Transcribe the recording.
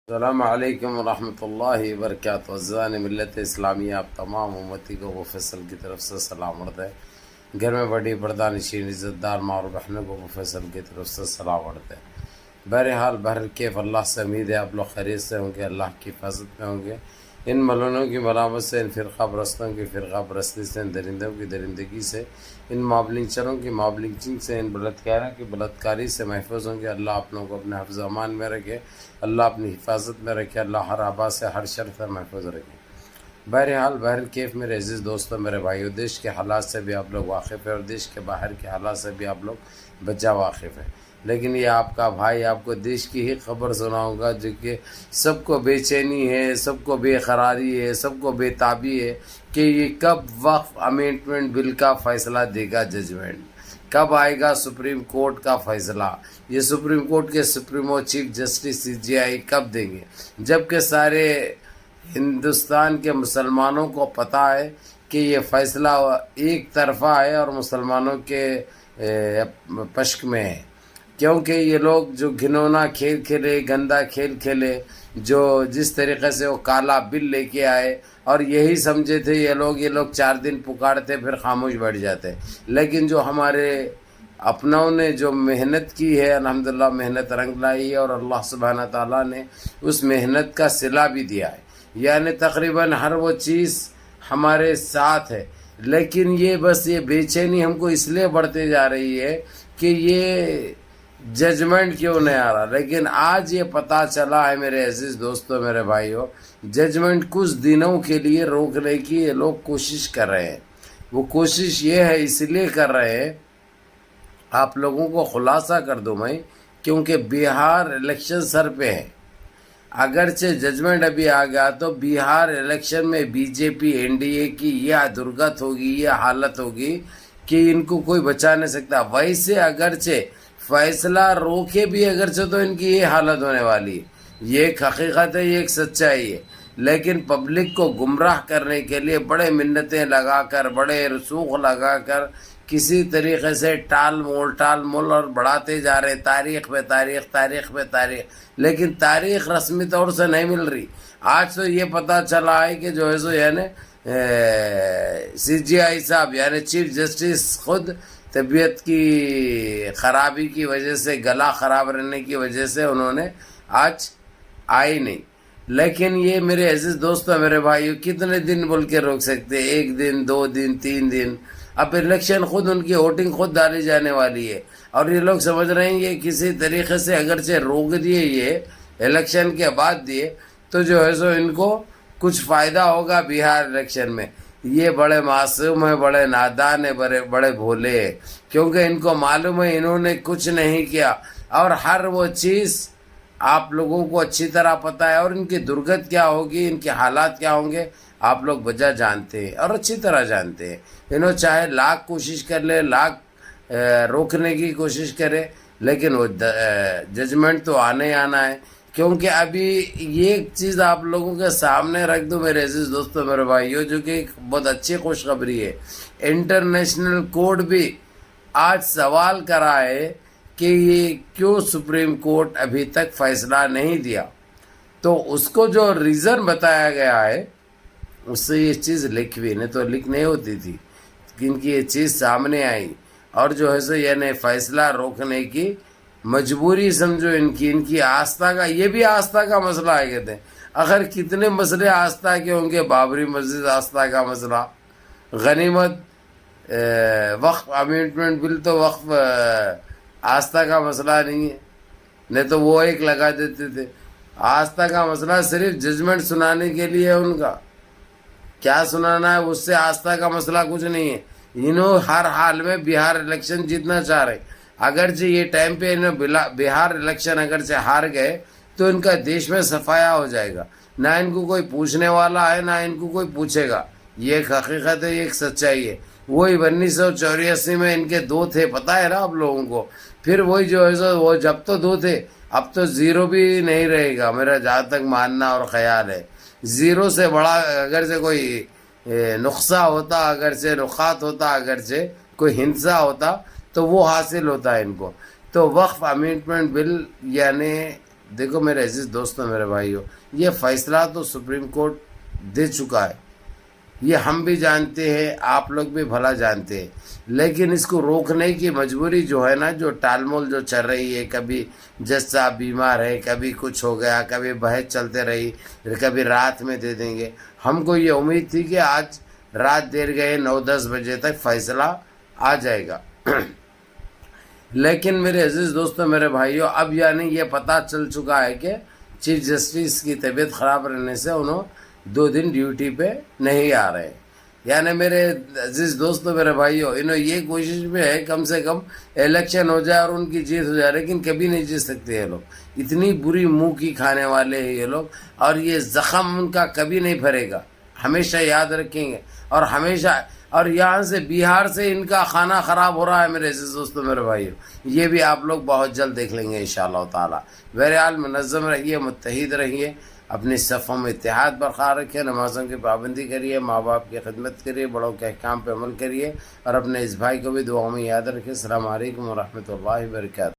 السلام علیکم ورحمۃ اللہ وبرکاتہ. عزیزان ملت اسلامیہ، آپ تمام امتی کو وہ فیصل کی طرف سے سلام عرض ہے. گھر میں بڑی پردہ نشین عزت دار ماں اور بہنوں کو وہ فیصل کی طرف سے سلام عرض ہے. بہرحال بہرکیف اللہ سے امید ہے آپ لوگ خیریت سے ہوں گے، اللہ کی حفاظت میں ہوں گے. ان ملونوں کی ملامت سے، ان فرقہ پرستوں کی فرقہ پرستی سے، ان درندوں کی درندگی سے، ان معاملنچروں کی معاملنچنگ سے، ان بلتکاروں کی بلتکاری سے محفوظ ہوں گے. اللہ آپ لوگوں کو اپنے حفظ و امان میں رکھے، اللہ اپنی حفاظت میں رکھے، اللہ ہر آبا سے ہر شر سے محفوظ رکھے. بہرحال بہرکیف میرے عزیز دوستوں، میرے بھائیو، دیش کے حالات سے بھی آپ لوگ واقف ہیں اور دیش کے باہر کے حالات سے بھی آپ لوگ بچا واقف ہیں. لیکن یہ آپ کا بھائی آپ کو دیش کی ہی خبر سناؤں گا جو کہ سب کو بے چینی ہے، سب کو بے قراری ہے، سب کو بے تابی ہے کہ یہ کب وقف امینڈمنٹ بل کا فیصلہ دے گا ججمنٹ، کب آئے گا سپریم کورٹ کا فیصلہ، یہ سپریم کورٹ کے سپریمو چیف جسٹس CJI کب دیں گے، جبکہ سارے ہندوستان کے مسلمانوں کو پتہ ہے کہ یہ فیصلہ ایک طرفہ ہے اور مسلمانوں کے پشک میں ہے. کیونکہ یہ لوگ جو گھنونا کھیل کھیلے، گندا کھیل کھیلے، جو جس طریقے سے وہ کالا بل لے کے آئے اور یہی سمجھے تھے یہ لوگ 4 دن پکارتے پھر خاموش بیٹھ جاتے. لیکن جو ہمارے اپنوں نے جو محنت کی ہے، الحمدللہ محنت رنگ لائی ہے اور اللہ سبحانہ تعالیٰ نے اس محنت کا صلہ بھی دیا ہے. یعنی تقریباً ہر وہ چیز ہمارے ساتھ ہے. لیکن یہ بس یہ بے چینی ہم کو اس لیے بڑھتے جا رہی ہے کہ یہ ججمنٹ کیوں نہیں آ رہا. لیکن آج یہ پتہ چلا ہے میرے عزیز دوستوں، میرے بھائیوں، ججمنٹ کچھ دنوں کے لیے روکنے کی یہ لوگ کوشش کر رہے ہیں. وہ کوشش یہ ہے اس لیے کر رہے ہیں، آپ لوگوں کو خلاصہ کر دوں میں، کیونکہ بہار الیکشن سر پہ ہے. اگرچہ ججمنٹ ابھی آ گیا تو بہار الیکشن میں BJP NDA کی یہ درگت ہوگی، یہ حالت ہوگی کہ ان کو کوئی بچا نہیں سکتا. ویسے اگرچہ فیصلہ روکے بھی اگرچہ تو ان کی یہ حالت ہونے والی ہے. یہ ایک حقیقت ہے، یہ ایک سچائی ہے. لیکن پبلک کو گمراہ کرنے کے لیے بڑے منتیں لگا کر، بڑے رسوخ لگا کر کسی طریقے سے ٹال مول اور بڑھاتے جا رہے، تاریخ پہ تاریخ، تاریخ پہ تاریخ. لیکن تاریخ رسمی طور سے نہیں مل رہی. آج تو یہ پتہ چلا ہے کہ جو ہے سو یعنی CJI صاحب یعنی چیف جسٹس خود طبیعت کی خرابی کی وجہ سے، گلا خراب رہنے کی وجہ سے انہوں نے آج آئی نہیں. لیکن یہ میرے عزیز دوستوں، میرے بھائیوں، کتنے دن بول کے روک سکتے؟ 1 دن، 2 دن، 3 دن. اب الیکشن خود ان کی ووٹنگ خود ڈالی جانے والی ہے اور یہ لوگ سمجھ رہے ہیں کہ کسی طریقے سے اگرچہ روک دیے، یہ الیکشن کے بعد دیے تو جو ہے سو ان کو کچھ فائدہ ہوگا بہار الیکشن میں. یہ بڑے معصوم ہیں، بڑے نادان ہیں، بڑے بھولے ہیں، کیونکہ ان کو معلوم ہے انہوں نے کچھ نہیں کیا اور ہر وہ چیز آپ لوگوں کو اچھی طرح پتہ ہے اور ان کی درگت کیا ہوگی، ان کے حالات کیا ہوں گے آپ لوگ بجا جانتے ہیں اور اچھی طرح جانتے ہیں. انہوں چاہے لاکھ کوشش کر لے، لاکھ روکنے کی کوشش کرے، لیکن وہ ججمنٹ تو آنے آنا ہے. کیونکہ ابھی یہ ایک چیز آپ لوگوں کے سامنے رکھ دوں میرے عزیز دوستوں، میرے بھائیوں، جو کہ ایک بہت اچھی خوشخبری ہے. انٹرنیشنل کورٹ بھی آج سوال کرا ہے کہ یہ کیوں سپریم کورٹ ابھی تک فیصلہ نہیں دیا. تو اس کو جو ریزن بتایا گیا ہے اس سے یہ چیز لکھ بھی نہیں تو لکھ نہیں ہوتی تھی، ان کی یہ چیز سامنے آئی اور جو ہے سو یعنی فیصلہ روکنے کی مجبوری سمجھو ان کی آستھا کا، یہ بھی آستھا کا مسئلہ ہے. کہتے ہیں آخر کتنے مسئلے آستھا کے ہوں گے؟ بابری مسجد آستھا کا مسئلہ، غنیمت وقف امینڈمنٹ بل تو وقف آستھا کا مسئلہ نہیں ہے، نہیں تو وہ ایک لگا دیتے تھے. آستھا کا مسئلہ صرف ججمنٹ سنانے کے لیے ان کا کیا سنانا ہے، اس سے آستھا کا مسئلہ کچھ نہیں ہے. انہوں ہر حال میں بہار الیکشن جیتنا چاہ رہے. اگرچہ یہ ٹائم پہ انہوں بہار الیکشن اگرچہ ہار گئے تو ان کا دیش میں صفایا ہو جائے گا. نہ ان کو کوئی پوچھنے والا ہے، نہ ان کو کوئی پوچھے گا. یہ ایک حقیقت ہے، یہ ایک سچائی ہے. وہی 1984 میں ان کے 2 تھے، پتہ ہے نا آپ لوگوں کو. پھر وہی جو ہے سو وہ جب تو 2 تھے، اب تو 0 بھی نہیں رہے گا، میرا جہاں تک ماننا اور خیال ہے. 0 سے بڑا اگرچہ کوئی نقصہ ہوتا، اگرچہ نقات ہوتا، اگرچہ کوئی ہنسا ہوتا تو وہ حاصل ہوتا ہے ان کو. تو وقف امینڈمنٹ بل یعنی دیکھو میرے عزیز دوستوں میرے بھائیوں، یہ فیصلہ تو سپریم کورٹ دے چکا ہے، یہ ہم بھی جانتے ہیں، آپ لوگ بھی بھلا جانتے ہیں، لیکن اس کو روکنے کی مجبوری جو ہے نا، جو ٹال مول جو چل رہی ہے، کبھی جج صاحب بیمار ہے، کبھی کچھ ہو گیا، کبھی بحث چلتے رہی، کبھی رات میں دے دیں گے. ہم کو یہ امید تھی کہ آج رات دیر گئے 9-10 بجے تک فیصلہ آ جائے گا. لیکن میرے عزیز دوستوں میرے بھائیوں، اب یعنی یہ پتہ چل چکا ہے کہ چیف جسٹس کی طبیعت خراب رہنے سے انہوں 2 دن ڈیوٹی پہ نہیں آ رہے. یعنی میرے عزیز دوستوں میرے بھائیوں، انہوں یہ کوشش میں ہے کم سے کم الیکشن ہو جائے اور ان کی جیت ہو جائے، لیکن کبھی نہیں جیت سکتے یہ لوگ. اتنی بری منہ کی کھانے والے ہیں یہ لوگ، اور یہ زخم ان کا کبھی نہیں بھرے گا، ہمیشہ یاد رکھیں گے. اور ہمیشہ، اور یہاں سے بہار سے ان کا کھانا خراب ہو رہا ہے میرے عزیز دوستوں میرے بھائیوں، یہ بھی آپ لوگ بہت جلد دیکھ لیں گے انشاءاللہ تعالی. بہرحال منظم رہیے، متحد رہیے، اپنی صفوں میں اتحاد برقرار رکھیے، نمازوں کی پابندی کریے، ماں باپ کی خدمت کریے، بڑوں کے احکام پہ عمل کریے، اور اپنے اس بھائی کو بھی دعاؤں میں یاد رکھیے. السلام علیکم ورحمۃ اللہ وبرکاتہ.